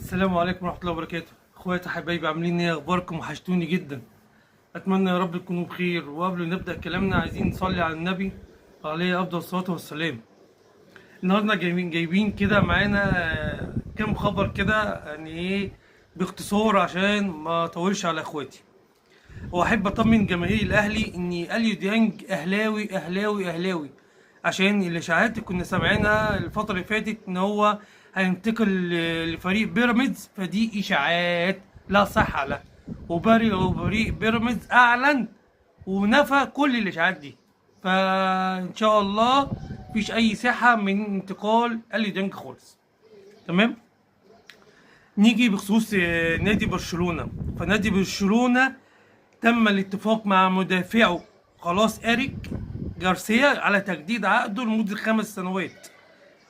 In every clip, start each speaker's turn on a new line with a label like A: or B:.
A: السلام عليكم ورحمة الله وبركاته. اخواتي حبايبي، عاملين ايه؟ اخباركم؟ وحشتوني جدا. اتمنى يا رب تكونوا بخير. وقبل ما نبدأ كلامنا عايزين نصلي على النبي عليه افضل الصلاة والسلام. النهارده جايبين كده معانا كام خبر كده، يعني ايه، باختصار عشان ما اطولش على اخواتي. واحب اطمن جماهير الاهلي ان اليو ديانج اهلاوي اهلاوي اهلاوي، عشان الاشاعات اللي كنا سامعينها الفتره اللي فاتت ان هو هينتقل لفريق بيراميدز، فدي اشاعات لا صحه لها. وفريق بيراميدز اعلن ونفى كل الاشاعات دي، فان شاء الله مفيش اي صحه من انتقال اليو ديانج خالص. تمام. نيجي بخصوص نادي برشلونه. فنادي برشلونه تم الاتفاق مع مدافعه خلاص إيريك جارسيا على تجديد عقده لمدة 5 سنوات،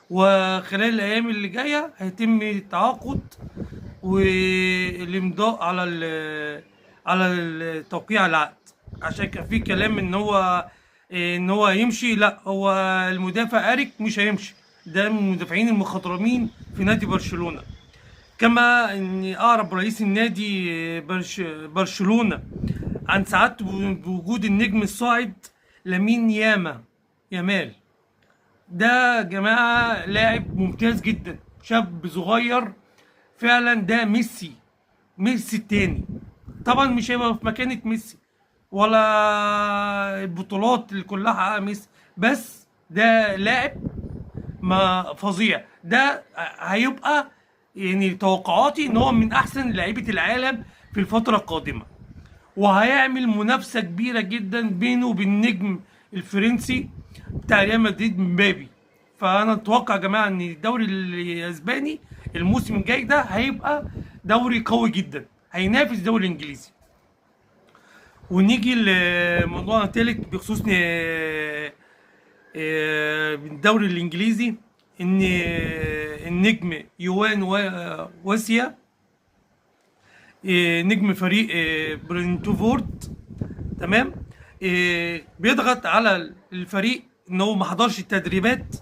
A: وخلال الأيام اللي جاية هيتم التعاقد والإمضاء على التوقيع العقد. عشان كان في كلام إن هو يمشي. لا، هو المدافع إيريك مش هيمشي، ده من المدافعين المخضرمين في نادي برشلونة. كما ان اعرب رئيس النادي برشلونة عن سعادته بوجود النجم الصاعد لامين يامال. ده يا جماعة لاعب ممتاز جدا، شاب صغير فعلا. ده ميسي التاني. طبعا مش هيبقى في مكانة ميسي ولا البطولات اللي كلها حققها ميسي، بس ده لاعب ما فظيع. ده هيبقى يعني توقعاتي ان هو من احسن لعيبه العالم في الفتره القادمه، وهيعمل منافسه كبيره جدا بينه وبين النجم الفرنسي بتاع ريال مدريد مبابي. فانا اتوقع يا جماعه ان الدوري الاسباني الموسم الجاي ده هيبقى دوري قوي جدا، هينافس الدوري الانجليزي. ونيجي لموضوعنا الثالث بخصوص الدوري الانجليزي. ان النجم يوان واسيا، نجم فريق برينتفورد، تمام، بيضغط على الفريق ان هو ما حضرش التدريبات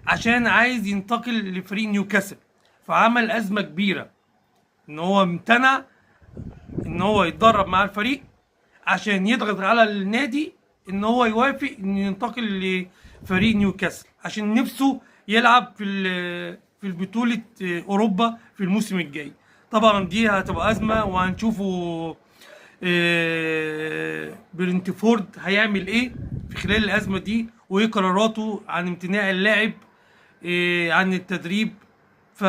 A: عشان عايز ينتقل لفريق نيوكاسل. فعمل ازمه كبيره ان هو امتنع ان هو يتدرب مع الفريق عشان يضغط على النادي ان هو يوافق ان ينتقل لفريق نيوكاسل، عشان نفسه يلعب في البطولة اوروبا في الموسم الجاي. طبعا دي هتبقى ازمة، وهنشوفوا برنتفورد هيعمل ايه في خلال الازمة دي، وايه قراراته عن امتناع اللاعب عن التدريب. ف